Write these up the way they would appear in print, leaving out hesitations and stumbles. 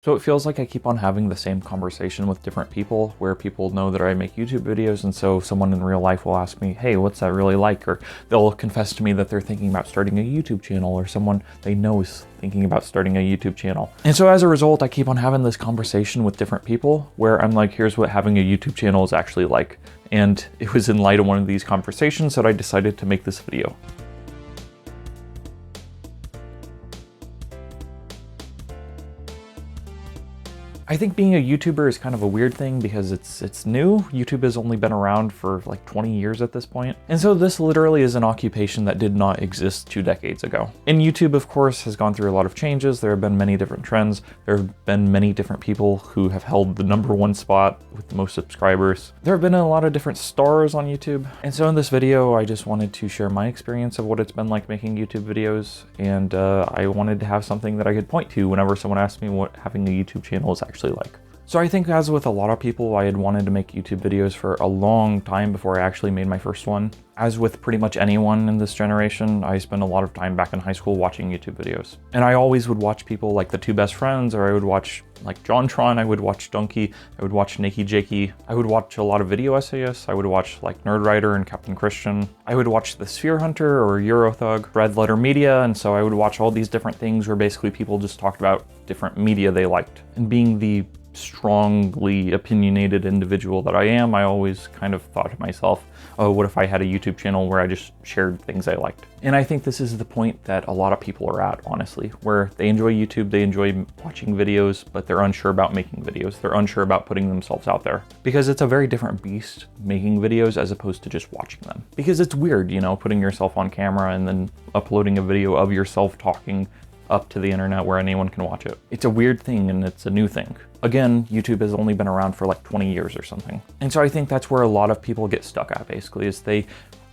So it feels like I keep on having the same conversation with different people where people know that I make YouTube videos, and so someone in real life will ask me, hey, what's that really like? Or they'll confess to me that they're thinking about starting a YouTube channel, or someone they know is thinking about starting a YouTube channel. And so as a result, I keep on having this conversation with different people where I'm like, here's what having a YouTube channel is actually like. And it was in light of one of these conversations that I decided to make this video. I think being a YouTuber is kind of a weird thing because it's new. YouTube has only been around for like 20 years at this point. And so this literally is an occupation that did not exist 2 decades ago. And YouTube, of course, has gone through a lot of changes. There have been many different trends. There have been many different people who have held the #1 spot with the most subscribers. There have been a lot of different stars on YouTube. And so in this video, I just wanted to share my experience of what it's been like making YouTube videos. And I wanted to have something that I could point to whenever someone asked me what having a YouTube channel is actually like. So I think, as with a lot of people, I had wanted to make YouTube videos for a long time before I actually made my first one. As with pretty much anyone in this generation, I spent a lot of time back in high school watching YouTube videos. And I always would watch people like the Two Best Friends, or I would watch like JonTron, I would watch Donkey, I would watch Nakey Jakey, I would watch a lot of video essayists, I would watch like Nerdwriter and Captain Christian, I would watch The Sphere Hunter or Eurothug, Red Letter Media, and so I would watch all these different things where basically people just talked about different media they liked. And being the strongly opinionated individual that I am, I always kind of thought to myself, oh, what if I had a YouTube channel where I just shared things I liked? And I think this is the point that a lot of people are at, honestly, where they enjoy YouTube, they enjoy watching videos, but they're unsure about making videos. They're unsure about putting themselves out there. Because it's a very different beast making videos as opposed to just watching them. Because it's weird, you know, putting yourself on camera and then uploading a video of yourself talking up to the internet where anyone can watch it. It's a weird thing and it's a new thing. Again, YouTube has only been around for like 20 years or something. And so I think that's where a lot of people get stuck at, basically, is they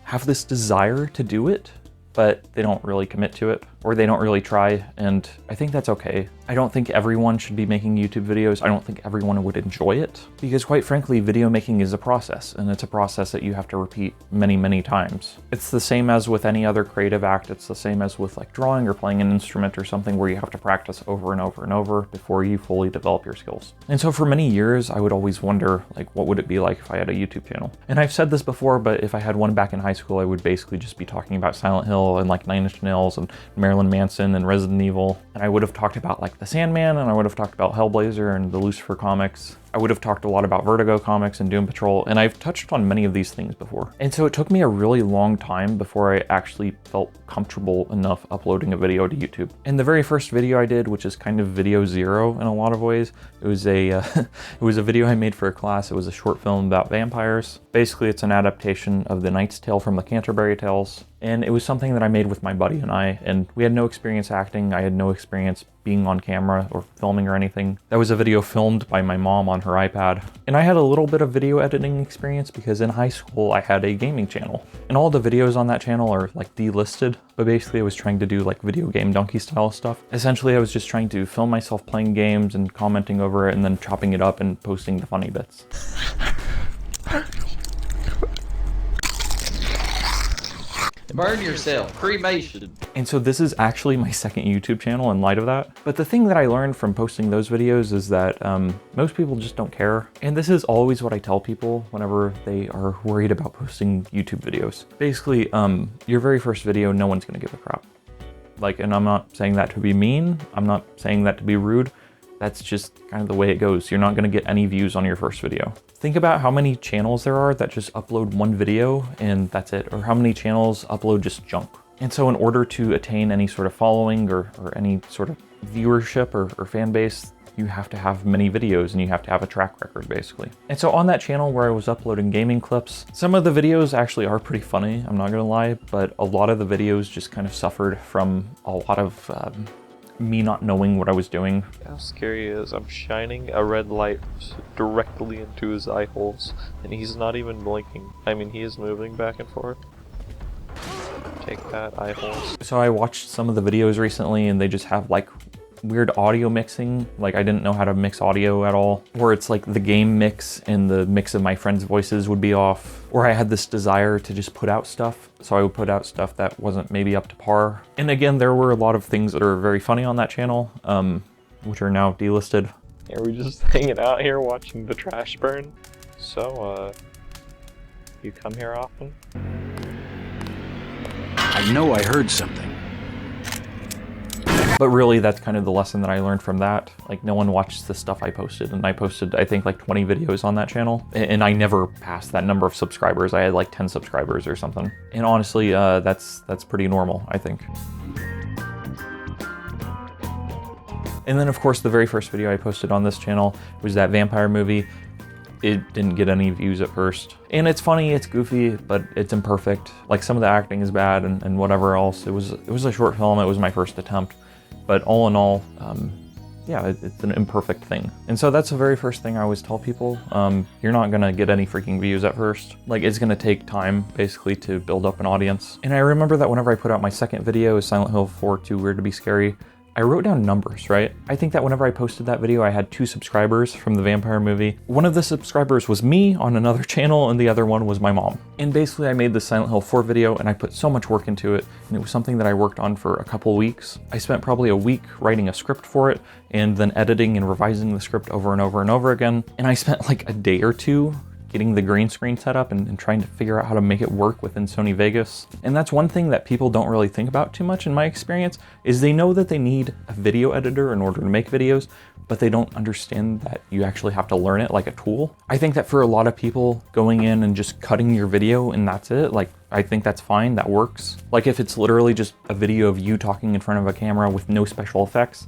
have this desire to do it, but they don't really commit to it, or they don't really try, and I think that's okay. I don't think everyone should be making YouTube videos. I don't think everyone would enjoy it, because quite frankly, video making is a process, and it's a process that you have to repeat many, many times. It's the same as with any other creative act. It's the same as with like drawing or playing an instrument or something where you have to practice over and over and over before you fully develop your skills. And so for many years, I would always wonder, like, what would it be like if I had a YouTube channel? And I've said this before, but if I had one back in high school, I would basically just be talking about Silent Hill and like 9 Inch Nails and Marilyn Manson and Resident Evil. And I would have talked about like The Sandman, and I would have talked about Hellblazer and the Lucifer comics. I would have talked a lot about Vertigo comics and Doom Patrol, and I've touched on many of these things before. And so it took me a really long time before I actually felt comfortable enough uploading a video to YouTube. And the very first video I did, which is kind of video zero in a lot of ways, it was a it was a video I made for a class. It was a short film about vampires. Basically, it's an adaptation of The Knight's Tale from the Canterbury Tales. And it was something that I made with my buddy and we had no experience acting. I had no experience being on camera or filming or anything. That was a video filmed by my mom on her iPad. And I had a little bit of video editing experience because in high school I had a gaming channel. And all the videos on that channel are like delisted, but basically I was trying to do like video game donkey style stuff. Essentially, I was just trying to film myself playing games and commenting over it and then chopping it up and posting the funny bits. Burn yourself, cremation. And so this is actually my second YouTube channel in light of that. But the thing that I learned from posting those videos is that most people just don't care. And this is always what I tell people whenever they are worried about posting YouTube videos. Basically, your very first video, no one's gonna give a crap. Like, and I'm not saying that to be mean. I'm not saying that to be rude. That's just kind of the way it goes. You're not gonna get any views on your first video. Think about how many channels there are that just upload one video and that's it, or how many channels upload just junk. And so in order to attain any sort of following or any sort of viewership or fan base, you have to have many videos and you have to have a track record, basically. And so on that channel where I was uploading gaming clips, some of the videos actually are pretty funny, I'm not gonna lie, but a lot of the videos just kind of suffered from a lot of me not knowing what I was doing. How scary is I'm shining a red light directly into his eye holes and he's not even blinking. I mean, he is moving back and forth. Take that, eye holes. So I watched some of the videos recently and they just have like weird audio mixing. Like, I didn't know how to mix audio at all. Or it's like the game mix and the mix of my friends' voices would be off. Or I had this desire to just put out stuff. So I would put out stuff that wasn't maybe up to par. And again, there were a lot of things that are very funny on that channel. which are now delisted. Yeah, we're just hanging out here watching the trash burn. So, you come here often? I know I heard something. But really, that's kind of the lesson that I learned from that. Like, no one watched the stuff I posted, and I posted, I think, like 20 videos on that channel, and I never passed that number of subscribers. I had like 10 subscribers or something. And honestly, that's pretty normal, I think. And then, of course, the very first video I posted on this channel was that vampire movie. It didn't get any views at first. And it's funny, it's goofy, but it's imperfect. Like, some of the acting is bad and whatever else. It was a short film, it was my first attempt. But all in all, yeah, it's an imperfect thing. And so that's the very first thing I always tell people. You're not gonna get any freaking views at first. Like, it's gonna take time, basically, to build up an audience. And I remember that whenever I put out my second video, Silent Hill 4 Too Weird to Be Scary, I wrote down numbers, right? I think that whenever I posted that video, I had 2 subscribers from the vampire movie. One of the subscribers was me on another channel, and the other one was my mom. And basically, I made the Silent Hill 4 video, and I put so much work into it, and it was something that I worked on for a couple weeks. I spent probably a week writing a script for it, and then editing and revising the script over and over and over again. And I spent like a day or 2 getting the green screen set up and trying to figure out how to make it work within Sony Vegas. And that's one thing that people don't really think about too much in my experience, is they know that they need a video editor in order to make videos, but they don't understand that you actually have to learn it like a tool. I think that for a lot of people, going in and just cutting your video and that's it, like, I think that's fine, that works. Like, if it's literally just a video of you talking in front of a camera with no special effects,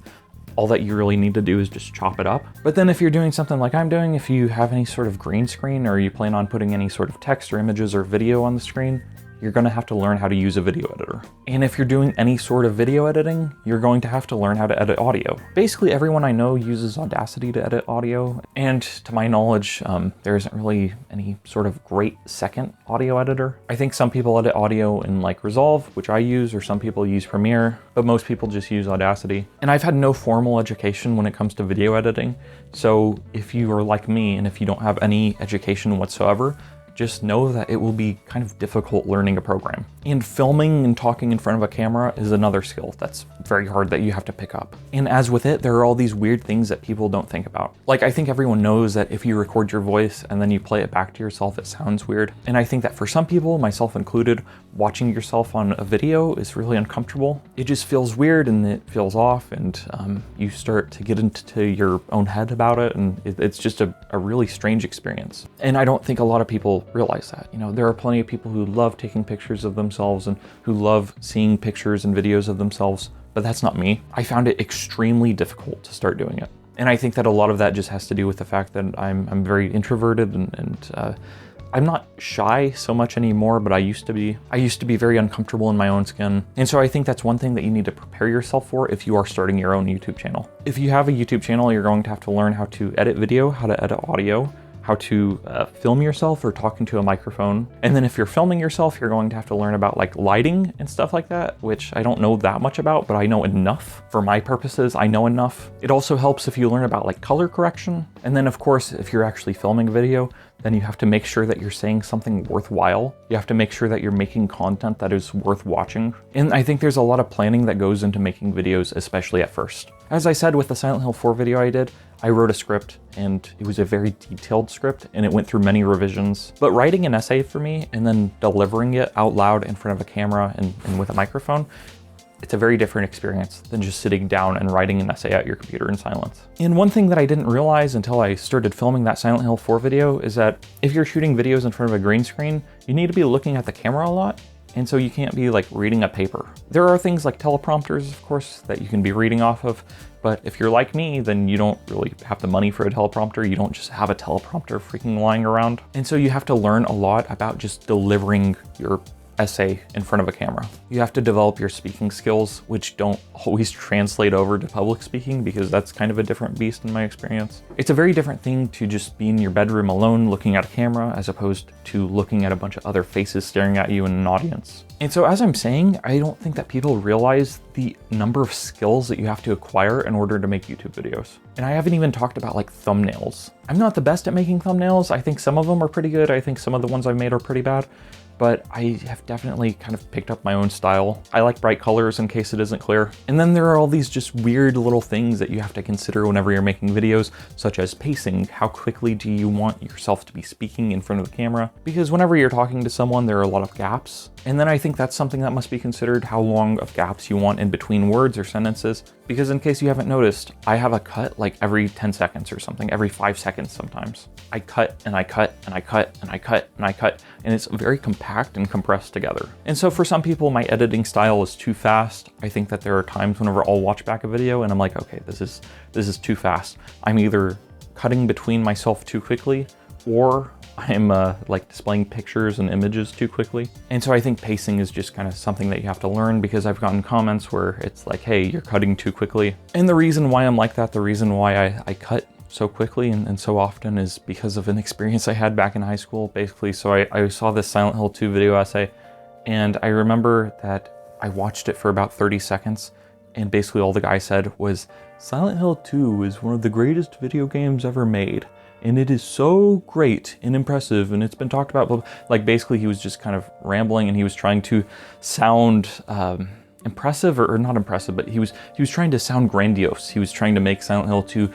all that you really need to do is just chop it up. But then if you're doing something like I'm doing, if you have any sort of green screen, or you plan on putting any sort of text or images or video on the screen, you're gonna have to learn how to use a video editor. And if you're doing any sort of video editing, you're going to have to learn how to edit audio. Basically, everyone I know uses Audacity to edit audio, and to my knowledge, there isn't really any sort of great second audio editor. I think some people edit audio in like Resolve, which I use, or some people use Premiere, but most people just use Audacity. And I've had no formal education when it comes to video editing, so if you are like me, and if you don't have any education whatsoever, just know that it will be kind of difficult learning a program. And filming and talking in front of a camera is another skill that's very hard that you have to pick up. And as with it, there are all these weird things that people don't think about. Like, I think everyone knows that if you record your voice and then you play it back to yourself, it sounds weird. And I think that for some people, myself included, watching yourself on a video is really uncomfortable. It just feels weird and it feels off, and you start to get into your own head about it, and it's just a really strange experience. And I don't think a lot of people realize that. You know, there are plenty of people who love taking pictures of themselves and who love seeing pictures and videos of themselves, but that's not me. I found it extremely difficult to start doing it. And I think that a lot of that just has to do with the fact that I'm very introverted, and I'm not shy so much anymore, but I used to be. I used to be very uncomfortable in my own skin. And so I think that's one thing that you need to prepare yourself for if you are starting your own YouTube channel. If you have a YouTube channel, you're going to have to learn how to edit video, how to edit audio, how to film yourself or talk into a microphone. And then if you're filming yourself, you're going to have to learn about like lighting and stuff like that, which I don't know that much about, but I know enough. For my purposes, I know enough. It also helps if you learn about like color correction. And then of course, if you're actually filming a video, then you have to make sure that you're saying something worthwhile. You have to make sure that you're making content that is worth watching. And I think there's a lot of planning that goes into making videos, especially at first. As I said with the Silent Hill 4 video I did, I wrote a script, and it was a very detailed script, and it went through many revisions. But writing an essay for me and then delivering it out loud in front of a camera and with a microphone, it's a very different experience than just sitting down and writing an essay at your computer in silence. And one thing that I didn't realize until I started filming that Silent Hill 4 video is that if you're shooting videos in front of a green screen, you need to be looking at the camera a lot. And so you can't be like reading a paper. There are things like teleprompters, of course, that you can be reading off of. But if you're like me, then you don't really have the money for a teleprompter. You don't just have a teleprompter freaking lying around. And so you have to learn a lot about just delivering your essay in front of a camera. You have to develop your speaking skills, which don't always translate over to public speaking, because that's kind of a different beast in my experience. It's a very different thing to just be in your bedroom alone looking at a camera, as opposed to looking at a bunch of other faces staring at you in an audience. And so as I'm saying, I don't think that people realize the number of skills that you have to acquire in order to make YouTube videos. And I haven't even talked about like thumbnails. I'm not the best at making thumbnails. I think some of them are pretty good. I think some of the ones I've made are pretty bad. but I have definitely kind of picked up my own style. I like bright colors in case it isn't clear. And then there are all these just weird little things that you have to consider whenever you're making videos, such as pacing. How quickly do you want yourself to be speaking in front of the camera? Because whenever you're talking to someone, there are a lot of gaps. And then I think that's something that must be considered, how long of gaps you want in between words or sentences. Because in case you haven't noticed, I have a cut like every 10 seconds or something, every 5 seconds sometimes. I cut and I cut and I cut and I cut and I cut, and it's very compact and compressed together. And so for some people, my editing style is too fast. I think that there are times whenever I'll watch back a video and I'm like, okay, this is too fast. I'm either cutting between myself too quickly, or I'm like displaying pictures and images too quickly. And so I think pacing is just kind of something that you have to learn, because I've gotten comments where it's like, hey, you're cutting too quickly. And the reason why I'm like that, the reason why I cut so quickly and so often is because of an experience I had back in high school, basically. So I saw this Silent Hill 2 video essay, and I remember that I watched it for about 30 seconds, and basically all the guy said was, Silent Hill 2 is one of the greatest video games ever made, and it is so great and impressive, and it's been talked about, blah, blah. Like basically he was just kind of rambling, and he was trying to sound impressive, or not impressive, but he was trying to sound grandiose. He was trying to make Silent Hill 2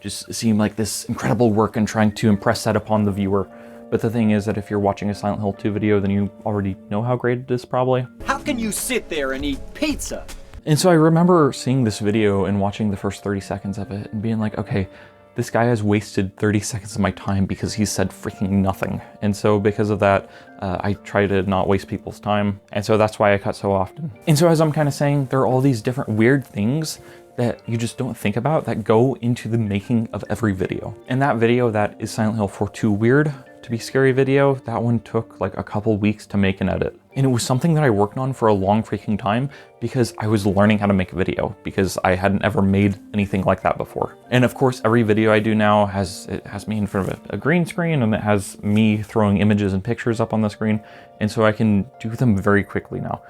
just seem like this incredible work and trying to impress that upon the viewer. But the thing is that if you're watching a Silent Hill 2 video, then you already know how great it is, probably. How can you sit there and eat pizza? And so I remember seeing this video and watching the first 30 seconds of it and being like, okay, this guy has wasted 30 seconds of my time because he said freaking nothing. And so because of that, I try to not waste people's time. And so that's why I cut so often. And so as I'm kind of saying, there are all these different weird things that you just don't think about that go into the making of every video. And that video that is Silent Hill 4 Too Weird to Be Scary video, that one took like a couple weeks to make and edit. And it was something that I worked on for a long freaking time because I was learning how to make a video, because I hadn't ever made anything like that before. And of course, every video I do now has me in front of a green screen, and it has me throwing images and pictures up on the screen. And so I can do them very quickly now.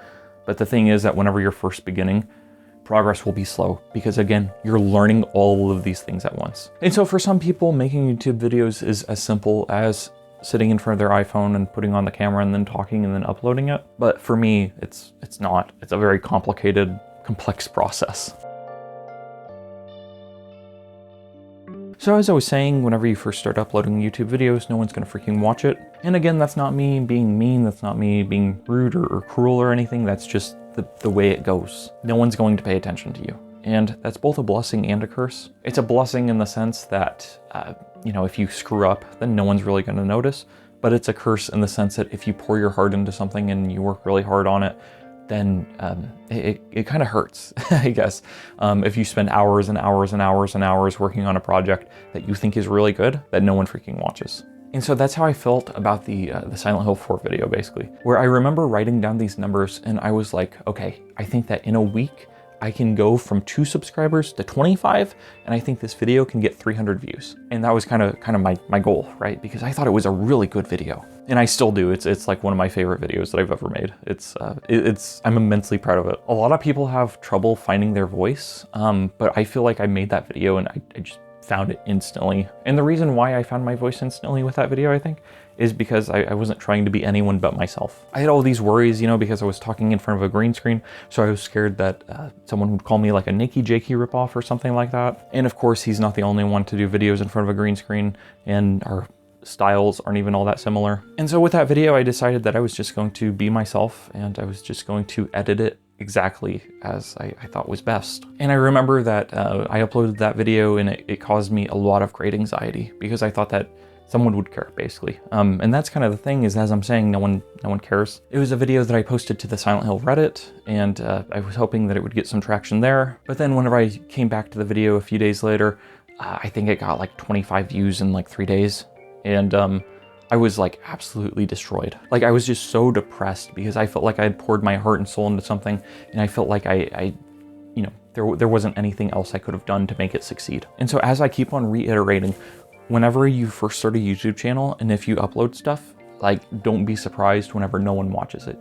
But the thing is that whenever you're first beginning, progress will be slow, because again, you're learning all of these things at once. And so for some people, making YouTube videos is as simple as sitting in front of their iPhone and putting on the camera and then talking and then uploading it. But for me, it's not. It's a very complicated, complex process. So as I was saying, whenever you first start uploading YouTube videos, no one's gonna freaking watch it. And again, that's not me being mean, that's not me being rude or cruel or anything, that's just the way it goes. No one's going to pay attention to you. And that's both a blessing and a curse. It's a blessing in the sense that, if you screw up, then no one's really gonna notice. But it's a curse in the sense that if you pour your heart into something and you work really hard on it, then it kind of hurts, I guess. If you spend hours and hours and hours and hours working on a project that you think is really good, that no one freaking watches. And so that's how I felt about the Silent Hill 4 video, basically, where I remember writing down these numbers and I was like, okay, I think that in a week, I can go from 2 subscribers to 25, and I think this video can get 300 views. And that was kind of my goal, right? Because I thought it was a really good video. And I still do. It's like one of my favorite videos that I've ever made. I'm immensely proud of it. A lot of people have trouble finding their voice, but I feel like I made that video and I just found it instantly. And the reason why I found my voice instantly with that video, I think, is because I wasn't trying to be anyone but myself. I had all these worries, because I was talking in front of a green screen, so I was scared that someone would call me like a Nikki Jakey ripoff or something like that. And of course, he's not the only one to do videos in front of a green screen, and our styles aren't even all that similar. And so with that video, I decided that I was just going to be myself, and I was just going to edit it exactly as I thought was best. And I remember that I uploaded that video and it caused me a lot of great anxiety, because I thought that someone would care, basically. And that's kind of the thing, is as I'm saying, no one cares. It was a video that I posted to the Silent Hill Reddit, and I was hoping that it would get some traction there. But then whenever I came back to the video a few days later, I think it got like 25 views in like 3 days. And I was like absolutely destroyed. Like I was just so depressed because I felt like I had poured my heart and soul into something, and I felt like there wasn't anything else I could have done to make it succeed. And so as I keep on reiterating, whenever you first start a YouTube channel and if you upload stuff, like don't be surprised whenever no one watches it.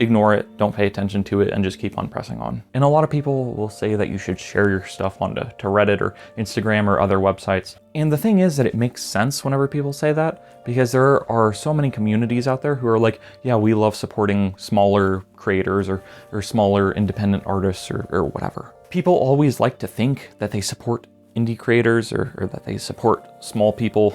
ignore it, don't pay attention to it, and just keep on pressing on. And a lot of people will say that you should share your stuff onto Reddit or Instagram or other websites. And the thing is that it makes sense whenever people say that, because there are so many communities out there who are like, yeah, we love supporting smaller creators or smaller independent artists or whatever. People always like to think that they support indie creators or that they support small people,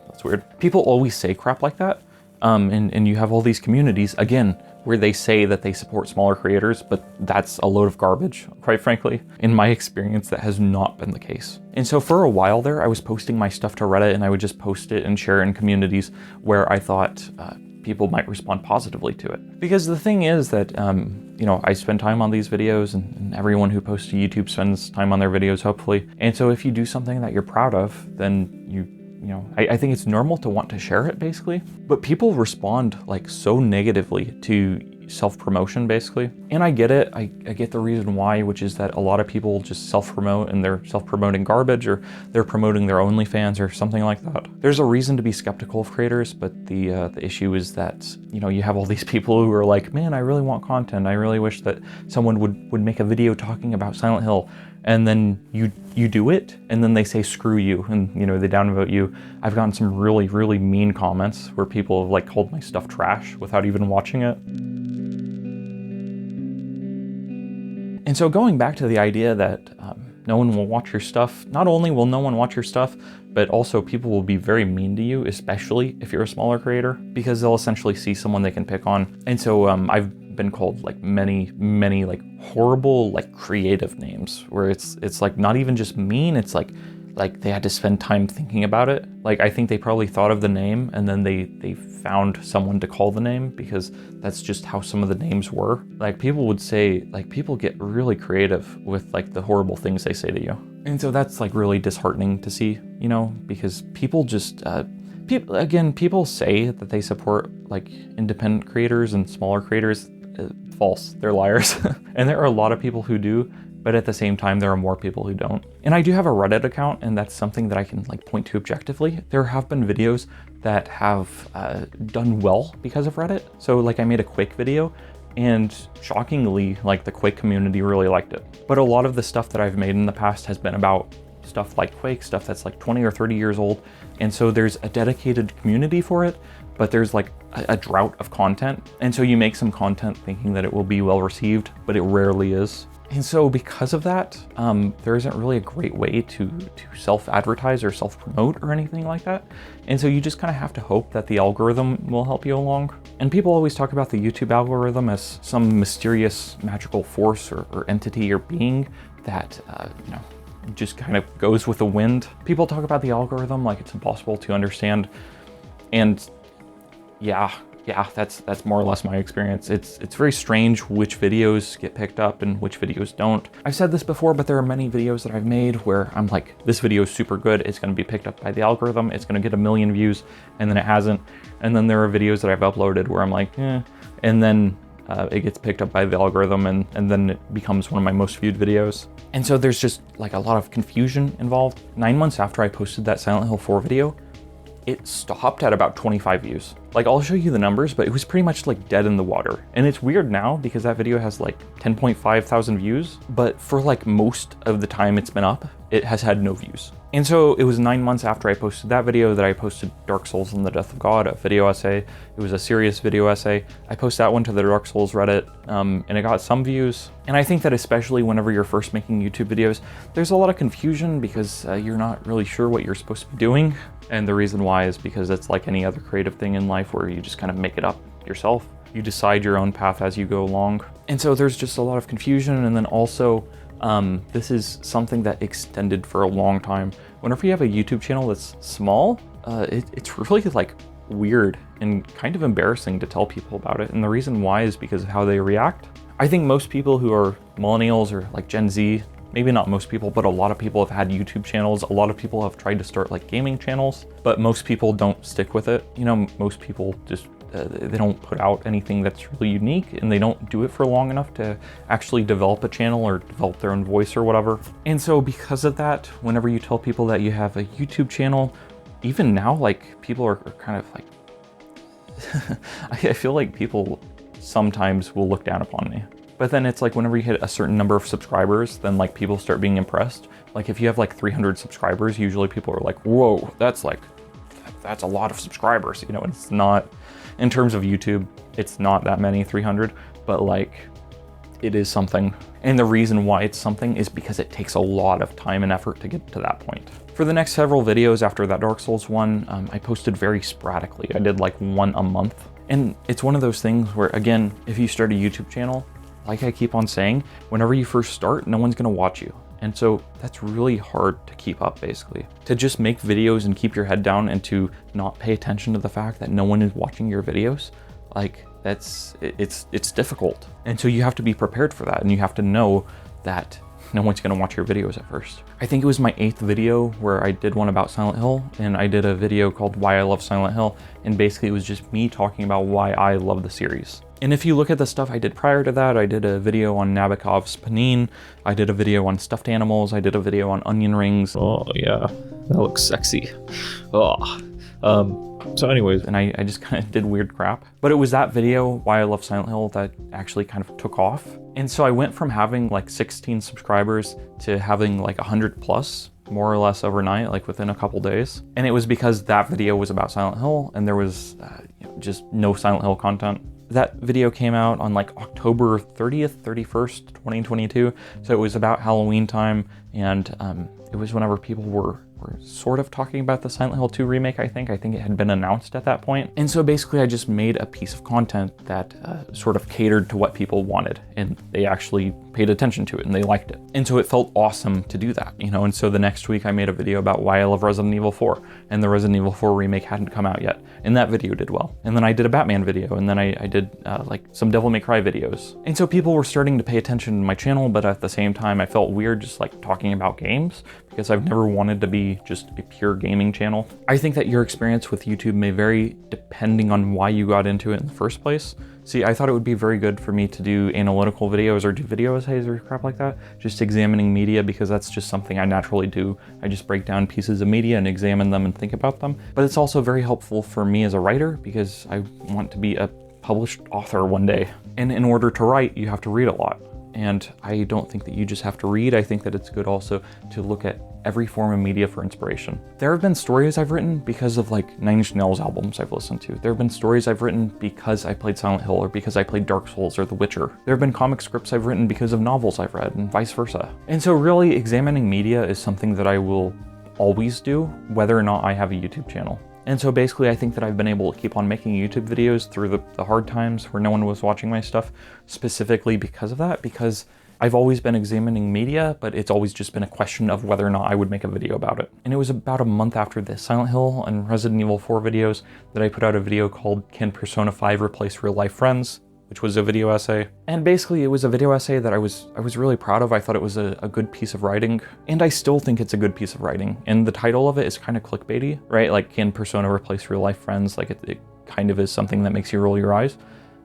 that's weird. People always say crap like that. And you have all these communities, again, where they say that they support smaller creators, but that's a load of garbage, quite frankly. In my experience, that has not been the case. And so for a while there, I was posting my stuff to Reddit, and I would just post it and share it in communities where I thought people might respond positively to it. Because the thing is that, you know, I spend time on these videos, and everyone who posts to YouTube spends time on their videos, hopefully. And so if you do something that you're proud of, then you know, I think it's normal to want to share it, basically. But people respond like so negatively to self-promotion, basically. And I get it. I get the reason why, which is that a lot of people just self-promote and they're self-promoting garbage, or they're promoting their OnlyFans or something like that. There's a reason to be skeptical of creators, but the issue is that, you know, you have all these people who are like, man, I really want content. I really wish that someone would make a video talking about Silent Hill. And then you do it, and then they say screw you, and you know, they downvote you. I've gotten some really, really mean comments where people have like called my stuff trash without even watching it. And so going back to the idea that no one will watch your stuff, not only will no one watch your stuff, but also people will be very mean to you, especially if you're a smaller creator, because they'll essentially see someone they can pick on. And so I've been called like many like horrible like creative names where it's like not even just mean, it's like they had to spend time thinking about it. Like I think they probably thought of the name and then they found someone to call the name, because that's just how some of the names were. Like people would say, like people get really creative with like the horrible things they say to you. And so that's like really disheartening to see, you know, because people just people say that they support like independent creators and smaller creators. False, they're liars. And there are a lot of people who do, but at the same time there are more people who don't. And I do have a Reddit account, and that's something that I can like point to objectively. There have been videos that have done well because of Reddit. So like I made a Quake video, and shockingly like the Quake community really liked it. But a lot of the stuff that I've made in the past has been about stuff like Quake, stuff that's like 20 or 30 years old. And so there's a dedicated community for it, but there's like a drought of content. And so you make some content thinking that it will be well received, but it rarely is. And so because of that, there isn't really a great way to self-advertise or self-promote or anything like that. And so you just kind of have to hope that the algorithm will help you along. And people always talk about the YouTube algorithm as some mysterious magical force or entity or being that, you know, just kind of goes with the wind. People talk about the algorithm like it's impossible to understand. And yeah, that's more or less my experience. It's very strange which videos get picked up and which videos don't. I've said this before, but there are many videos that I've made where I'm like, this video is super good, it's gonna be picked up by the algorithm, it's gonna get 1 million views, and then it hasn't. And then there are videos that I've uploaded where I'm like, eh, and then it gets picked up by the algorithm, and then it becomes one of my most viewed videos. And so there's just like a lot of confusion involved. 9 months after I posted that Silent Hill 4 video, it stopped at about 25 views. Like I'll show you the numbers, but it was pretty much like dead in the water. And it's weird now because that video has like 10.5 thousand views, but for like most of the time it's been up, it has had no views. And so it was 9 months after I posted that video that I posted Dark Souls and the Death of God, a video essay. It was a serious video essay. I posted that one to the Dark Souls Reddit, and it got some views. And I think that especially whenever you're first making YouTube videos, there's a lot of confusion because you're not really sure what you're supposed to be doing. And the reason why is because it's like any other creative thing in life where you just kind of make it up yourself. You decide your own path as you go along. And so there's just a lot of confusion. And then also, this is something that extended for a long time. Whenever you have a YouTube channel that's small, it's really like weird and kind of embarrassing to tell people about it. And the reason why is because of how they react. I think most people who are millennials or like Gen Z, maybe not most people, but a lot of people have had YouTube channels. A lot of people have tried to start like gaming channels, but most people don't stick with it. You know, most people just, they don't put out anything that's really unique, and they don't do it for long enough to actually develop a channel or develop their own voice or whatever. And so because of that, whenever you tell people that you have a YouTube channel, even now, like people are kind of like, I feel like people sometimes will look down upon me. But then it's like whenever you hit a certain number of subscribers, then like people start being impressed. Like if you have like 300 subscribers, usually people are like, whoa, that's a lot of subscribers. You know, it's not, in terms of YouTube, it's not that many, 300, but like it is something. And the reason why it's something is because it takes a lot of time and effort to get to that point. For the next several videos after that Dark Souls one, I posted very sporadically. I did like one a month. And it's one of those things where, again, if you start a YouTube channel, like I keep on saying, whenever you first start, no one's gonna watch you. And so that's really hard to keep up, basically. To just make videos and keep your head down and to not pay attention to the fact that no one is watching your videos, like it's difficult. And so you have to be prepared for that, and you have to know that no one's gonna watch your videos at first. I think it was my 8th video where I did one about Silent Hill, and I did a video called Why I Love Silent Hill, and basically it was just me talking about why I love the series. And if you look at the stuff I did prior to that, I did a video on Nabokov's Panine, I did a video on stuffed animals, I did a video on onion rings. Oh yeah, that looks sexy. Oh. So anyways, and I just kind of did weird crap. But it was that video, Why I Love Silent Hill, that actually kind of took off. And so I went from having like 16 subscribers to having like 100 plus, more or less overnight, like within a couple days. And it was because that video was about Silent Hill, and there was just no Silent Hill content. That video came out on like October 30th, 31st, 2022. So it was about Halloween time, and it was whenever people were sort of talking about the Silent Hill 2 remake, I think. I think it had been announced at that point. And so basically I just made a piece of content that sort of catered to what people wanted, and they actually paid attention to it and they liked it. And so it felt awesome to do that, you know? And so the next week I made a video about why I love Resident Evil 4, and the Resident Evil 4 remake hadn't come out yet, and that video did well. And then I did a Batman video, and then I did like some Devil May Cry videos. And so people were starting to pay attention to my channel, but at the same time I felt weird just like talking about games, because I've never wanted to be just a pure gaming channel. I think that your experience with YouTube may vary depending on why you got into it in the first place. See, I thought it would be very good for me to do analytical videos or do video essays or crap like that, just examining media, because that's just something I naturally do. I just break down pieces of media and examine them and think about them. But it's also very helpful for me as a writer, because I want to be a published author one day. And in order to write, you have to read a lot. And I don't think that you just have to read. I think that it's good also to look at every form of media for inspiration. There have been stories I've written because of like 9 Inch Nails albums I've listened to. There have been stories I've written because I played Silent Hill, or because I played Dark Souls or The Witcher. There have been comic scripts I've written because of novels I've read, and vice versa. And so really examining media is something that I will always do, whether or not I have a YouTube channel. And so basically I think that I've been able to keep on making YouTube videos through the hard times where no one was watching my stuff, specifically because of that, because I've always been examining media, but it's always just been a question of whether or not I would make a video about it. And it was about a month after the Silent Hill and Resident Evil 4 videos that I put out a video called Can Persona 5 Replace Real Life Friends?, which was a video essay. And basically it was a video essay that I was really proud of. I thought it was a good piece of writing, and I still think it's a good piece of writing. And the title of it is kind of clickbaity, right? Like, can Persona replace real life friends? Like it kind of is something that makes you roll your eyes.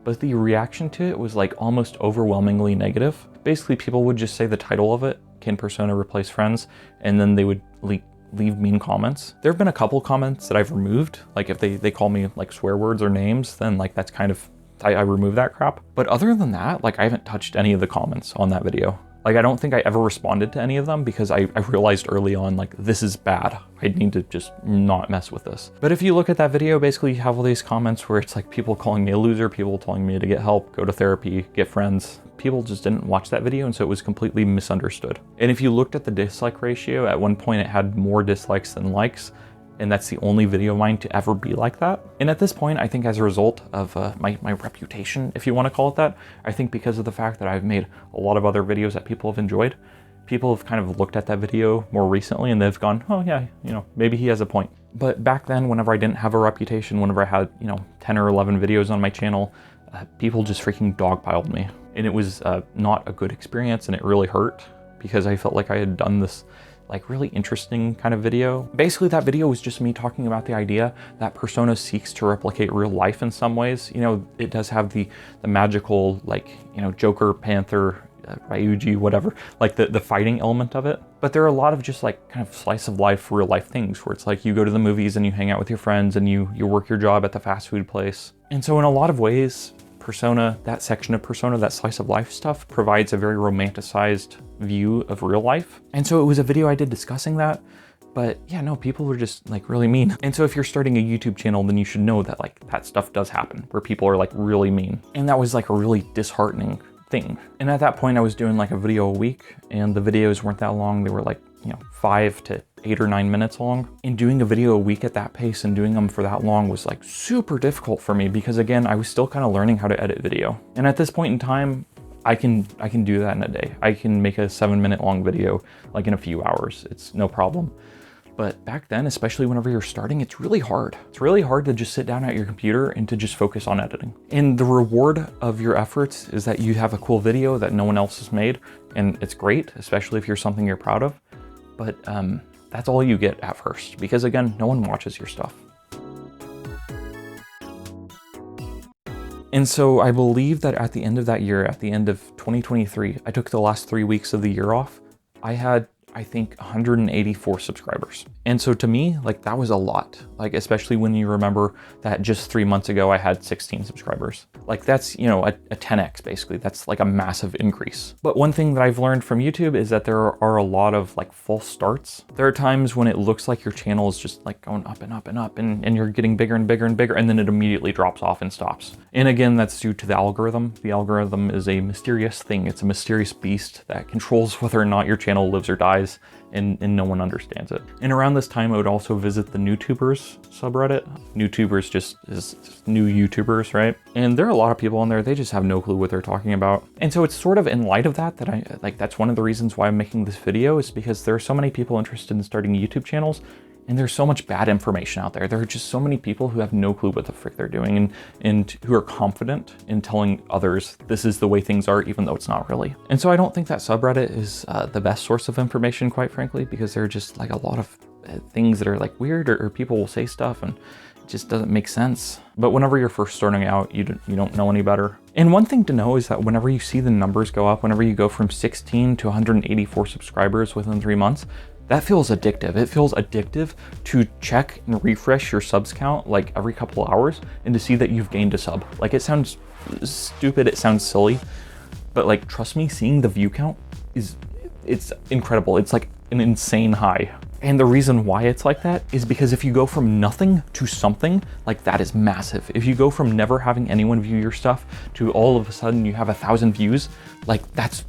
But the reaction to it was like almost overwhelmingly negative. Basically people would just say the title of it, Can Persona Replace Friends? And then they would leave mean comments. There have been a couple comments that I've removed. Like if they call me like swear words or names, then like that's kind of, I remove that crap. But other than that, like I haven't touched any of the comments on that video. Like I don't think I ever responded to any of them, because I realized early on, like, this is bad. I need to just not mess with this. But if you look at that video, basically you have all these comments where it's like people calling me a loser, people telling me to get help, go to therapy, get friends. People just didn't watch that video, and so it was completely misunderstood. And if you looked at the dislike ratio, at one point it had more dislikes than likes. And that's the only video of mine to ever be like that. And at this point, I think as a result of my reputation, if you want to call it that, I think because of the fact that I've made a lot of other videos that people have enjoyed, people have kind of looked at that video more recently and they've gone, oh yeah, you know, maybe he has a point. But back then, whenever I didn't have a reputation, whenever I had, you know, 10 or 11 videos on my channel, people just freaking dogpiled me. And it was not a good experience, and it really hurt, because I felt like I had done this like really interesting kind of video. Basically that video was just me talking about the idea that Persona seeks to replicate real life in some ways. You know, it does have the magical, like, you know, Joker, Panther, Ryuji, whatever, like the fighting element of it. But there are a lot of just like kind of slice of life, real life things where it's like you go to the movies and you hang out with your friends and you work your job at the fast food place. And so in a lot of ways, Persona, that section of Persona, that slice of life stuff, provides a very romanticized view of real life. And so it was a video I did discussing that. But yeah, no, people were just like really mean. And so if you're starting a YouTube channel, then you should know that like that stuff does happen where people are like really mean. And that was like a really disheartening thing. And at that point I was doing like a video a week, and the videos weren't that long. They were like, 5 to 8 or 9 minutes long. And doing a video a week at that pace and doing them for that long was like super difficult for me, because again, I was still kind of learning how to edit video. And at this point in time, I can do that in a day. I can make a 7-minute long video like in a few hours. It's no problem. But back then, especially whenever you're starting, it's really hard. It's really hard to just sit down at your computer and to just focus on editing. And the reward of your efforts is that you have a cool video that no one else has made, and it's great, especially if you're something you're proud of. But that's all you get at first, because again, no one watches your stuff. And so I believe that at the end of that year, at the end of 2023, I took the last 3 weeks of the year off. I had, I think, 184 subscribers. And so to me, like that was a lot, like especially when you remember that just 3 months ago, I had 16 subscribers. Like that's, a 10x basically. That's like a massive increase. But one thing that I've learned from YouTube is that there are a lot of like false starts. There are times when it looks like your channel is just like going up and up and up, and you're getting bigger and bigger and bigger, and then it immediately drops off and stops. And again, that's due to the algorithm. The algorithm is a mysterious thing. It's a mysterious beast that controls whether or not your channel lives or dies, and no one understands it. And around this time, I would also visit the NewTubers subreddit. NewTubers just is new YouTubers, right? And there are a lot of people on there, they just have no clue what they're talking about. And so it's sort of in light of that that's one of the reasons why I'm making this video, is because there are so many people interested in starting YouTube channels, and there's so much bad information out there. There are just so many people who have no clue what the frick they're doing, and who are confident in telling others this is the way things are, even though it's not really. And so I don't think that subreddit is the best source of information, quite frankly, because there are just like a lot of things that are like weird, or people will say stuff and it just doesn't make sense. But whenever you're first starting out, you don't know any better. And one thing to know is that whenever you see the numbers go up, whenever you go from 16 to 184 subscribers within 3 months, that feels addictive. It feels addictive to check and refresh your subs count like every couple of hours, and to see that you've gained a sub. Like, it sounds stupid, it sounds silly, but like, trust me, seeing the view count it's incredible. It's like an insane high. And the reason why it's like that is because if you go from nothing to something, like that is massive. If you go from never having anyone view your stuff to all of a sudden you have 1,000 views, like it's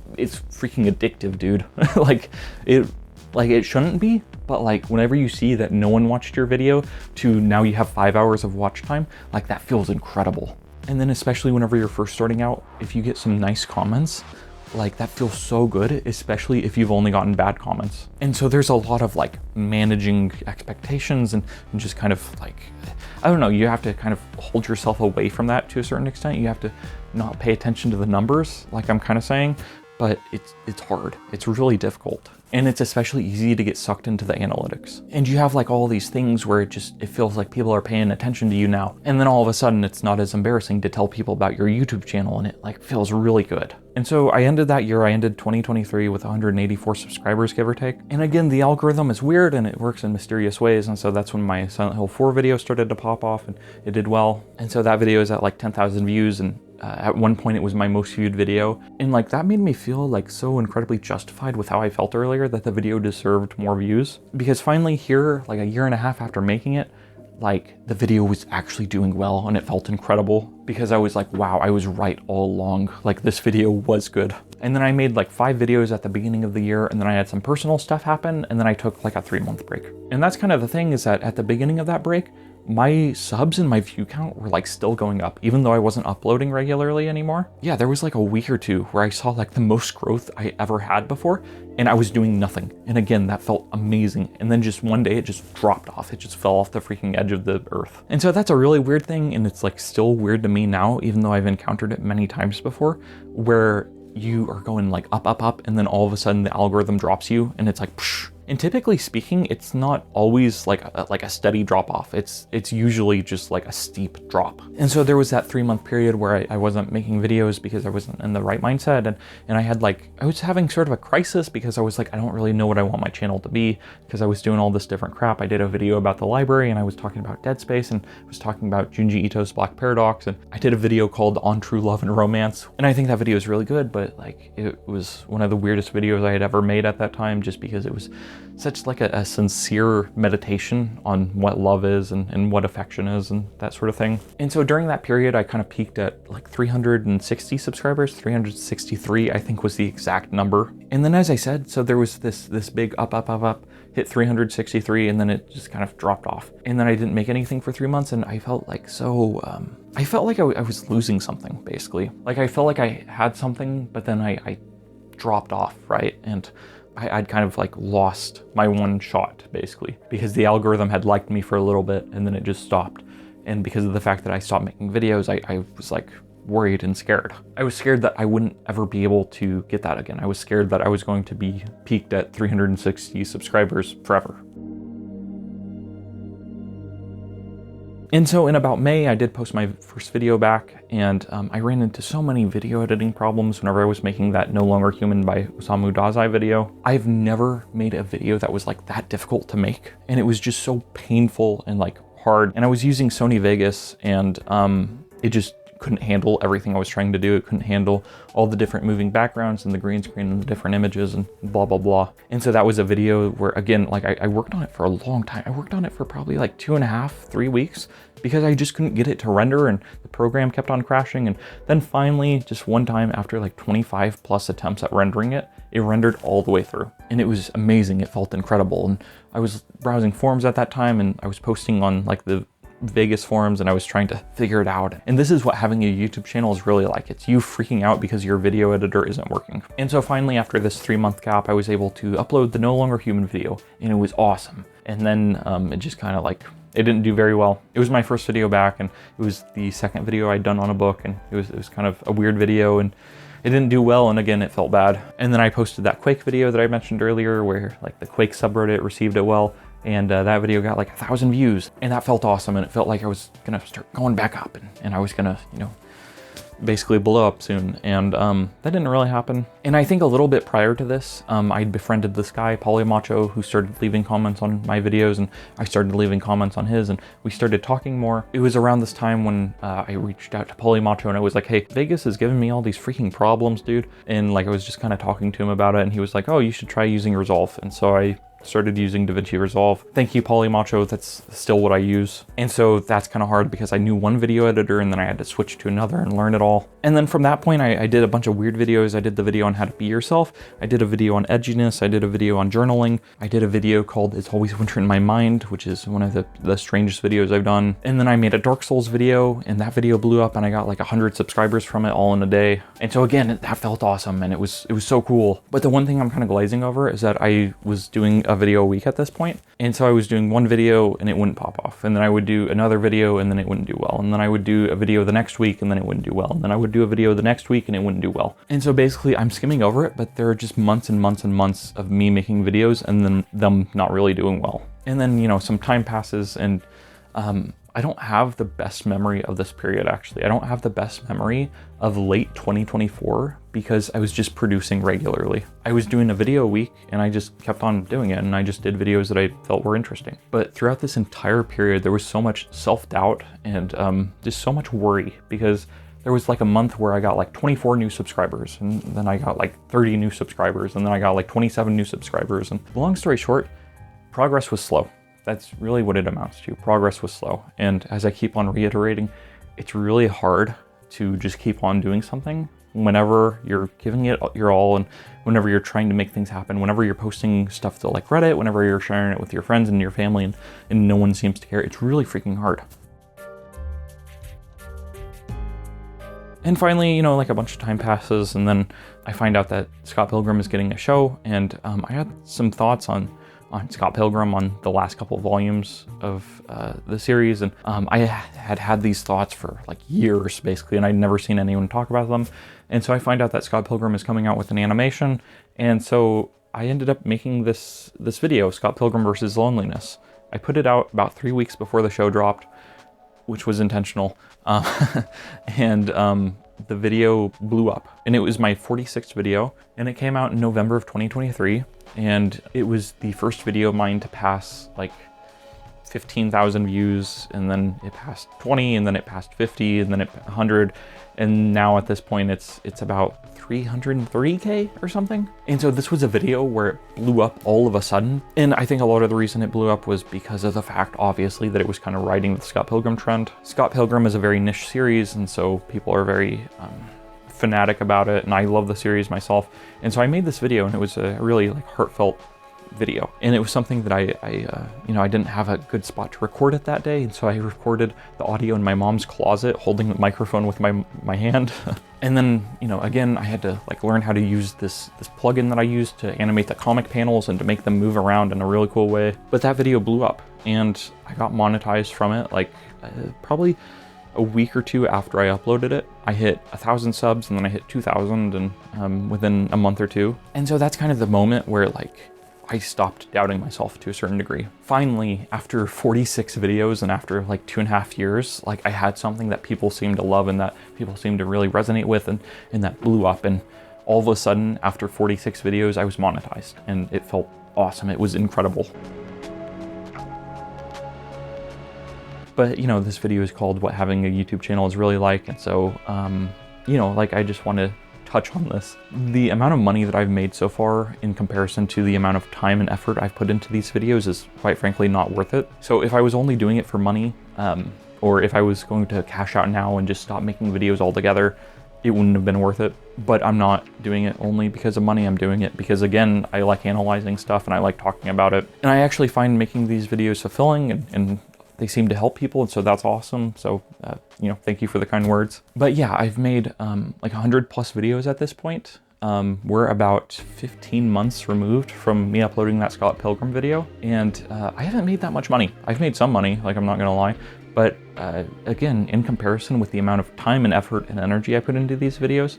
freaking addictive, dude. Like it shouldn't be, but like whenever you see that no one watched your video to now you have 5 hours of watch time, like that feels incredible. And then especially whenever you're first starting out, if you get some nice comments, like that feels so good, especially if you've only gotten bad comments. And so there's a lot of like managing expectations and just kind of like, I don't know, you have to kind of hold yourself away from that to a certain extent. You have to not pay attention to the numbers, like I'm kind of saying, but it's hard. It's really difficult. And it's especially easy to get sucked into the analytics. And you have like all these things where it feels like people are paying attention to you now. And then all of a sudden it's not as embarrassing to tell people about your YouTube channel, and it like feels really good. And so I ended that year, I ended 2023 with 184 subscribers, give or take. And again, the algorithm is weird and it works in mysterious ways. And so that's when my Silent Hill 4 video started to pop off, and it did well. And so that video is at like 10,000 views, and at one point it was my most viewed video. And like that made me feel like so incredibly justified with how I felt earlier, that the video deserved more views. Because finally here, like a year and a half after making it, like the video was actually doing well, and it felt incredible, because I was like, wow, I was right all along. Like this video was good. And then I made like 5 videos at the beginning of the year, and then I had some personal stuff happen, and then I took like a 3-month break. And that's kind of the thing, is that at the beginning of that break, my subs and my view count were like still going up, even though I wasn't uploading regularly anymore. Yeah, there was like a week or two where I saw like the most growth I ever had before, and I was doing nothing. And again, that felt amazing. And then just one day it just dropped off. It just fell off the freaking edge of the earth. And so that's a really weird thing. And it's like still weird to me now, even though I've encountered it many times before, where you are going like up, up, up, and then all of a sudden the algorithm drops you, and it's like, psh, And typically speaking, it's not always like a steady drop off. It's usually just like a steep drop. And so there was that 3-month period where I wasn't making videos because I wasn't in the right mindset. And I was having sort of a crisis because I was like, I don't really know what I want my channel to be, because I was doing all this different crap. I did a video about the library, and I was talking about Dead Space, and I was talking about Junji Ito's Black Paradox, and I did a video called On True Love and Romance. And I think that video is really good, but like it was one of the weirdest videos I had ever made at that time, just because it was such like a sincere meditation on what love is and what affection is and that sort of thing. And so during that period, I kind of peaked at like 360 subscribers, 363, I think was the exact number. And then, as I said, so there was this big up, hit 363, and then it just kind of dropped off. And then I didn't make anything for 3 months, and I felt like I felt like I was losing something, basically. Like I felt like I had something, but then I dropped off, right? And I'd kind of like lost my one shot, basically, because the algorithm had liked me for a little bit and then it just stopped. And because of the fact that I stopped making videos, I was like worried and scared. I was scared that I wouldn't ever be able to get that again. I was scared that I was going to be peaked at 360 subscribers forever. And so in about May, I did post my first video back, and I ran into so many video editing problems whenever I was making that No Longer Human by Osamu Dazai video. I've never made a video that was like that difficult to make, and it was just so painful and like hard. And I was using Sony Vegas, and it just couldn't handle everything I was trying to do. It couldn't handle all the different moving backgrounds and the green screen and the different images and blah, blah, blah. And so that was a video where, again, like I worked on it for a long time. I worked on it for probably like 2.5, 3 weeks, because I just couldn't get it to render, and the program kept on crashing. And then finally, just one time after like 25 plus attempts at rendering it, it rendered all the way through. And it was amazing. It felt incredible. And I was browsing forums at that time, and I was posting on like the Vegas forums, and I was trying to figure it out. And this is what having a YouTube channel is really like. It's you freaking out because your video editor isn't working. And so finally, after this 3-month gap, I was able to upload the No Longer Human video, and it was awesome. And then it just kind of like, it didn't do very well. It was my first video back, and it was the second video I'd done on a book, and it was kind of a weird video, and it didn't do well, and again, it felt bad. And then I posted that Quake video that I mentioned earlier, where like the Quake subreddit received it well, and that video got like 1,000 views, and that felt awesome, and it felt like I was gonna start going back up, and I was gonna, you know, basically blow up soon. And that didn't really happen. And I think a little bit prior to this, I'd befriended this guy, Polymacho, who started leaving comments on my videos, and I started leaving comments on his, and we started talking more. It was around this time when I reached out to Polymacho, and I was like, hey, Vegas is giving me all these freaking problems, dude. And like, I was just kind of talking to him about it, and he was like, oh, you should try using Resolve. And so I started using DaVinci Resolve. Thank you, Polymacho, that's still what I use. And so that's kind of hard, because I knew one video editor, and then I had to switch to another and learn it all. And then from that point, I did a bunch of weird videos. I did the video on how to be yourself. I did a video on edginess. I did a video on journaling. I did a video called It's Always Winter in My Mind, which is one of the strangest videos I've done. And then I made a Dark Souls video, and that video blew up, and I got like 100 subscribers from it all in a day. And so again, that felt awesome, and it was so cool. But the one thing I'm kind of glazing over is that I was doing a video a week at this point. And so I was doing one video and it wouldn't pop off. And then I would do another video and then it wouldn't do well. And then I would do a video the next week and then it wouldn't do well. And then I would do a video the next week and it wouldn't do well. And so basically I'm skimming over it, but there are just months and months and months of me making videos and then them not really doing well. And then, you know, some time passes, and I don't have the best memory of this period, actually. I don't have the best memory of late 2024 because I was just producing regularly. I was doing a video a week and I just kept on doing it, and I just did videos that I felt were interesting. But throughout this entire period, there was so much self-doubt and just so much worry, because there was like a month where I got like 24 new subscribers, and then I got like 30 new subscribers, and then I got like 27 new subscribers. And long story short, progress was slow. That's really what it amounts to. Progress was slow. And as I keep on reiterating, it's really hard to just keep on doing something whenever you're giving it your all, and whenever you're trying to make things happen, whenever you're posting stuff to like Reddit, whenever you're sharing it with your friends and your family, and no one seems to care. It's really freaking hard. And finally, you know, like a bunch of time passes, and then I find out that Scott Pilgrim is getting a show, and I had some thoughts on Scott Pilgrim on the last couple of volumes of the series, and I had these thoughts for like years basically, and I'd never seen anyone talk about them. And so I find out that Scott Pilgrim is coming out with an animation, and so I ended up making this video, Scott Pilgrim versus Loneliness. I put it out about 3 weeks before the show dropped, which was intentional. And the video blew up. And it was my 46th video, and it came out in November of 2023. And it was the first video of mine to pass like 15,000 views, and then it passed 20, and then it passed 50, and then it 100, and now at this point it's about 330K or something. And so this was a video where it blew up all of a sudden, and I think a lot of the reason it blew up was because of the fact, obviously, that it was kind of riding the Scott Pilgrim trend. Scott Pilgrim is a very niche series, and so people are very fanatic about it, and I love the series myself. And so I made this video, and it was a really like heartfelt video, and it was something that I didn't have a good spot to record it that day, and so I recorded the audio in my mom's closet holding the microphone with my hand. And then, you know, again, I had to like learn how to use this plugin that I used to animate the comic panels and to make them move around in a really cool way. But that video blew up, and I got monetized from it like probably a week or two after I uploaded it. I hit 1,000 subs, and then I hit 2,000, and within a month or two. And so that's kind of the moment where like I stopped doubting myself to a certain degree. Finally, after 46 videos and after like 2.5 years, like I had something that people seemed to love and that people seemed to really resonate with, and that blew up. And all of a sudden, after 46 videos, I was monetized, and it felt awesome. It was incredible. But, you know, this video is called What Having a YouTube Channel is Really Like. And so, you know, like I just want to touch on this. The amount of money that I've made so far in comparison to the amount of time and effort I've put into these videos is quite frankly not worth it. So if I was only doing it for money, or if I was going to cash out now and just stop making videos altogether, it wouldn't have been worth it. But I'm not doing it only because of money. I'm doing it because, again, I like analyzing stuff and I like talking about it. And I actually find making these videos fulfilling, and they seem to help people, and so that's awesome. So, you know, thank you for the kind words. But yeah, I've made like 100 plus videos at this point. We're about 15 months removed from me uploading that Scott Pilgrim video, and I haven't made that much money. I've made some money, like I'm not gonna lie, but again, in comparison with the amount of time and effort and energy I put into these videos,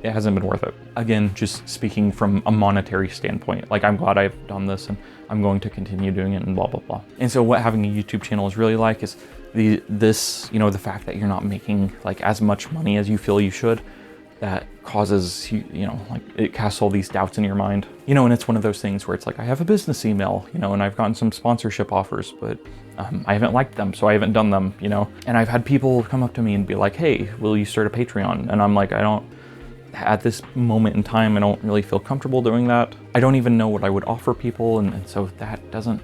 it hasn't been worth it. Again, just speaking from a monetary standpoint, like I'm glad I've done this, and I'm going to continue doing it, and blah, blah, blah. And so what having a YouTube channel is really like is this, you know, the fact that you're not making like as much money as you feel you should, that causes, you know, like it casts all these doubts in your mind. You know, and it's one of those things where it's like, I have a business email, you know, and I've gotten some sponsorship offers, but I haven't liked them, so I haven't done them, you know. And I've had people come up to me and be like, hey, will you start a Patreon? And I'm like, at this moment in time, I don't really feel comfortable doing that. I don't even know what I would offer people, and so that doesn't,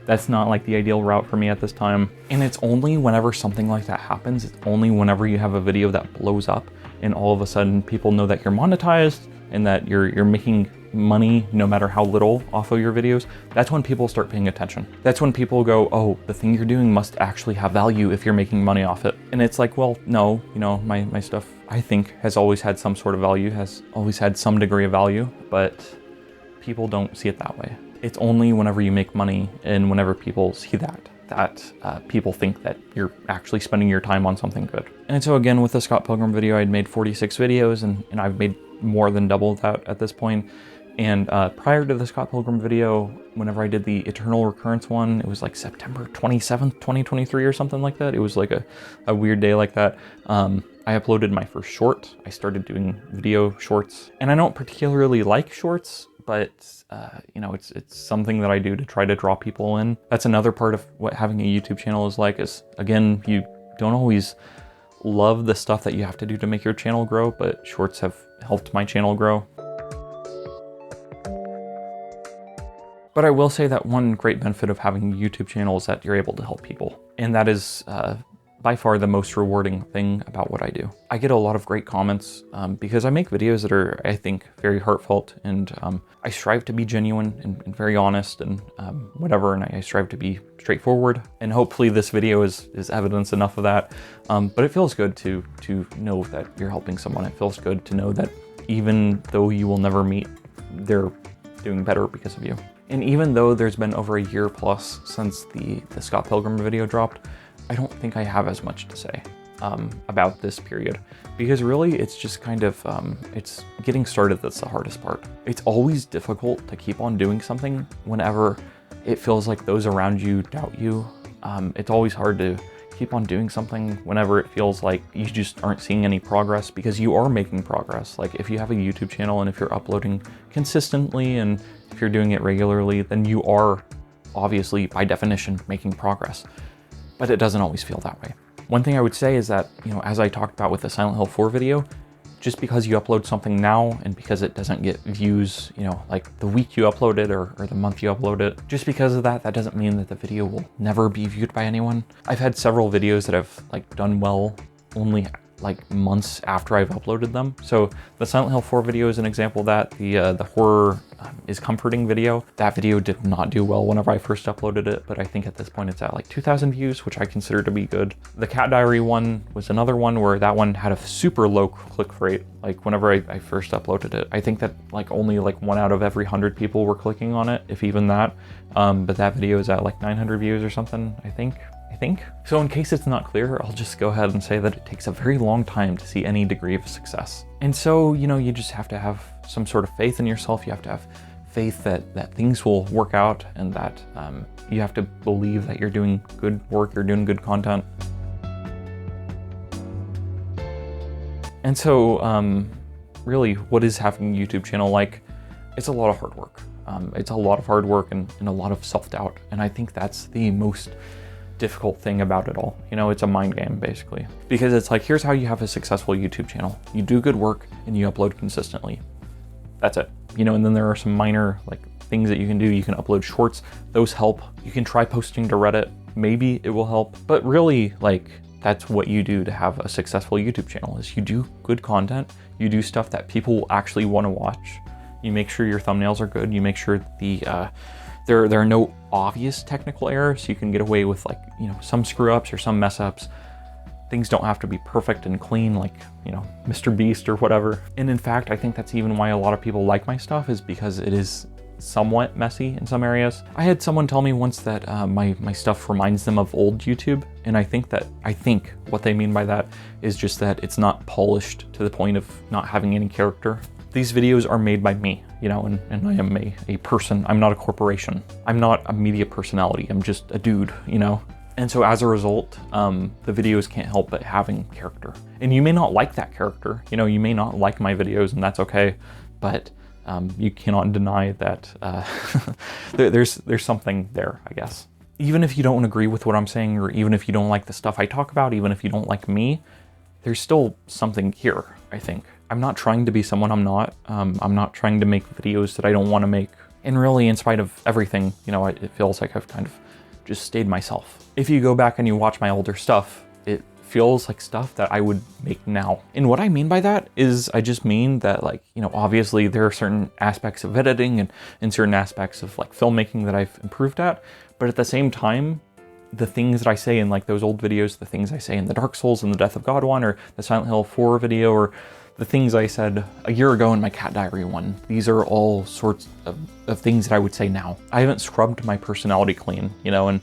that's not like the ideal route for me at this time. And it's only whenever something like that happens, it's only whenever you have a video that blows up and all of a sudden people know that you're monetized and that you're making money no matter how little off of your videos, that's when people start paying attention. That's when people go, oh, the thing you're doing must actually have value if you're making money off it. And it's like, well, no, you know, my stuff, I think, has always had some sort of value, has always had some degree of value, but people don't see it that way. It's only whenever you make money and whenever people see that people think that you're actually spending your time on something good. And so again, with the Scott Pilgrim video, I'd made 46 videos, and I've made more than double that at this point. And prior to the Scott Pilgrim video, whenever I did the Eternal Recurrence one, it was like September 27th, 2023 or something like that. It was like a weird day like that. I uploaded my first short. I started doing video shorts, and I don't particularly like shorts, but you know, it's something that I do to try to draw people in. That's another part of what having a YouTube channel is like, is again, you don't always love the stuff that you have to do to make your channel grow, but shorts have helped my channel grow. But I will say that one great benefit of having a YouTube channel is that you're able to help people. And that is by far the most rewarding thing about what I do. I get a lot of great comments because I make videos that are, I think, very heartfelt, and I strive to be genuine and very honest and whatever, and I strive to be straightforward. And hopefully this video is evidence enough of that. But it feels good to know that you're helping someone. It feels good to know that even though you will never meet, they're doing better because of you. And even though there's been over a year plus since the Scott Pilgrim video dropped, I don't think I have as much to say. about this period, because really it's just kind of, it's getting started that's the hardest part. It's always difficult to keep on doing something whenever it feels like those around you doubt you. It's always hard to keep on doing something whenever it feels like you just aren't seeing any progress, because you are making progress. Like if you have a YouTube channel and if you're uploading consistently and if you're doing it regularly, then you are obviously by definition making progress, but it doesn't always feel that way. One thing I would say is that, you know, as I talked about with the Silent Hill 4 video, just because you upload something now and because it doesn't get views, you know, like the week you upload it or the month you upload it, just because of that, that doesn't mean that the video will never be viewed by anyone. I've had several videos that have like done well only like months after I've uploaded them. So the Silent Hill 4 video is an example of that. The horror is comforting video. That video did not do well whenever I first uploaded it, but I think at this point it's at like 2,000 views, which I consider to be good. The Cat Diary one was another one where that one had a super low click rate. Like whenever I first uploaded it, I think that like only like 1 out of every 100 people were clicking on it, if even that. But that video is at like 900 views or something, I think. So in case it's not clear, I'll just go ahead and say that it takes a very long time to see any degree of success. And so, you know, you just have to have some sort of faith in yourself. You have to have faith that things will work out, and that you have to believe that you're doing good work, you're doing good content. And so really, what is having a YouTube channel like? It's a lot of hard work. It's a lot of hard work and a lot of self-doubt. And I think that's the most difficult thing about it all. You know, it's a mind game basically, because it's like, here's how you have a successful YouTube channel. You do good work and you upload consistently. That's it. You know, and then there are some minor like things that you can do. You can upload shorts, those help. You can try posting to Reddit, maybe it will help, but really like that's what you do to have a successful YouTube channel, is you do good content, you do stuff that people will actually want to watch. You make sure your thumbnails are good, you make sure there are no obvious technical errors. You can get away with like, you know, some screw ups or some mess ups. Things don't have to be perfect and clean like, you know, Mr. Beast or whatever. And in fact, I think that's even why a lot of people like my stuff, is because it is somewhat messy in some areas. I had someone tell me once that my stuff reminds them of old YouTube. And I think what they mean by that is just that it's not polished to the point of not having any character. These videos are made by me, you know, and I am a person. I'm not a corporation. I'm not a media personality. I'm just a dude, you know? And so as a result, the videos can't help but having character. And you may not like that character, you know, you may not like my videos, and that's okay, but you cannot deny that there's something there, I guess. Even if you don't agree with what I'm saying, or even if you don't like the stuff I talk about, even if you don't like me, there's still something here, I think. I'm not trying to be someone I'm not. I'm not trying to make videos that I don't want to make. And really, in spite of everything, you know, it feels like I've kind of just stayed myself. If you go back and you watch my older stuff, it feels like stuff that I would make now. And what I mean by that is, I just mean that, like, you know, obviously there are certain aspects of editing and certain aspects of like filmmaking that I've improved at, but at the same time, the things that I say in like those old videos, the things I say in the Dark Souls and the Death of God one, or the Silent Hill 4 video, or the things I said a year ago in my Cat Diary one, these are all sorts of things that I would say now. I haven't scrubbed my personality clean, you know, and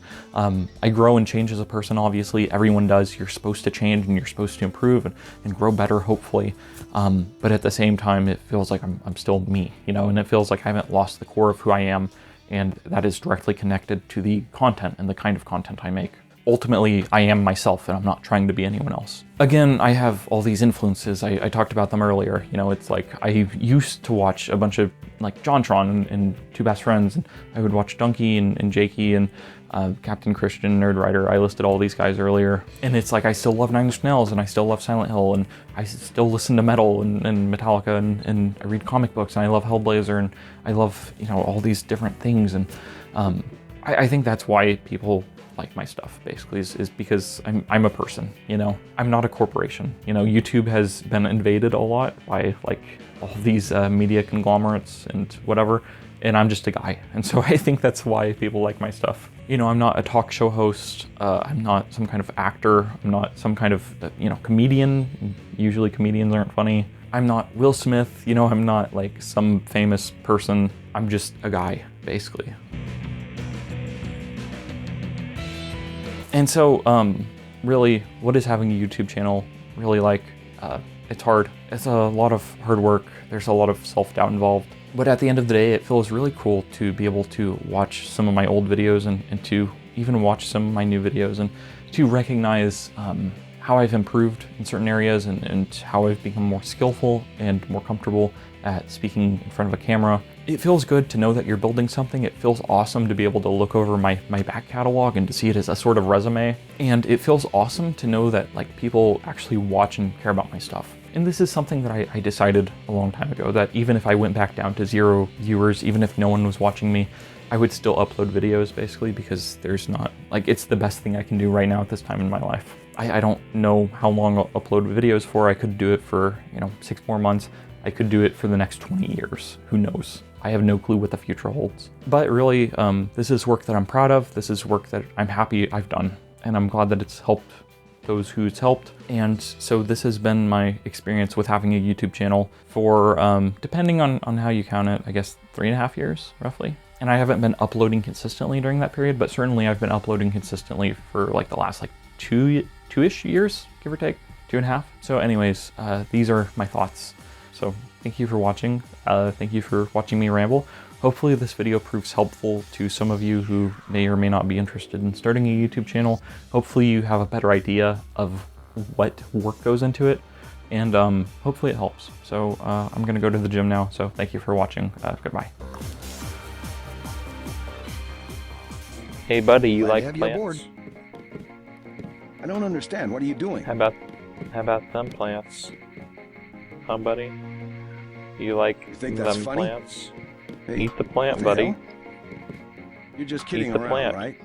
I grow and change as a person, obviously. Everyone does. You're supposed to change and you're supposed to improve and grow better, hopefully. But at the same time, it feels like I'm still me, you know, and it feels like I haven't lost the core of who I am, and that is directly connected to the content and the kind of content I make. Ultimately, I am myself, and I'm not trying to be anyone else. Again, I have all these influences. I talked about them earlier. You know, it's like I used to watch a bunch of like JonTron and Two Best Friends, and I would watch Donkey and Jakey and Captain Christian, Nerd Writer. I listed all these guys earlier. And it's like I still love Nine Inch Nails, and I still love Silent Hill, and I still listen to metal and Metallica, and I read comic books, and I love Hellblazer, and I love, you know, all these different things. And I think that's why people like my stuff, basically, is because I'm a person, you know? I'm not a corporation. You know, YouTube has been invaded a lot by like all these media conglomerates and whatever, and I'm just a guy. And so I think that's why people like my stuff. You know, I'm not a talk show host. I'm not some kind of actor. I'm not some kind of, you know, comedian. Usually comedians aren't funny. I'm not Will Smith, you know, I'm not like some famous person. I'm just a guy, basically. And so, really, what is having a YouTube channel really like? It's hard. It's a lot of hard work. There's a lot of self-doubt involved. But at the end of the day, it feels really cool to be able to watch some of my old videos and to even watch some of my new videos and to recognize how I've improved in certain areas and how I've become more skillful and more comfortable at speaking in front of a camera. It feels good to know that you're building something. It feels awesome to be able to look over my back catalog and to see it as a sort of resume. And it feels awesome to know that like people actually watch and care about my stuff. And this is something that I decided a long time ago, that even if I went back down to 0 viewers, even if no one was watching me, I would still upload videos basically, because there's not, like, it's the best thing I can do right now at this time in my life. I don't know how long I'll upload videos for. I could do it for, 6 more months. I could do it for the next 20 years. Who knows? I have no clue what the future holds. But really, this is work that I'm proud of. This is work that I'm happy I've done. And I'm glad that it's helped those who it's helped. And so this has been my experience with having a YouTube channel for, depending on how you count it, I guess 3.5 years, roughly. And I haven't been uploading consistently during that period, but certainly I've been uploading consistently for like the last like two-ish years, give or take, 2.5. So anyways, these are my thoughts. So thank you for watching. Thank you for watching me ramble. Hopefully this video proves helpful to some of you who may or may not be interested in starting a YouTube channel. Hopefully you have a better idea of what work goes into it, and hopefully it helps. So I'm gonna go to the gym now, so thank you for watching. Goodbye. Hey buddy, you Glad to like have you aboard. plants? I don't understand. What are you doing? How about them plants? Huh, buddy? You like You think that's them funny? plants? Hey, Eat the plant, what the buddy. hell? You're just kidding the around, plant. right?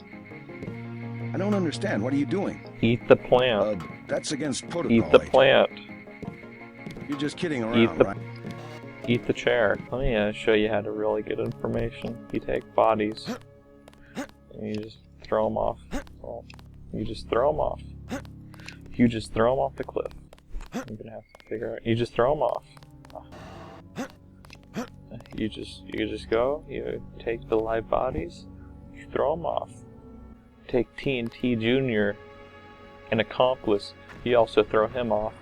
I don't understand. What are you doing? Eat the plant. That's against protocol. Eat the Agent. plant. You're just kidding Eat around, the right? Eat the chair. Let me show you how to really get information. You take bodies and you just throw them off. Well, you just throw them off. You just throw them off the cliff. I'm gonna have to figure out. You just throw them off. You just go. You take the live bodies. You throw them off. Take TNT Jr., an accomplice. You also throw him off.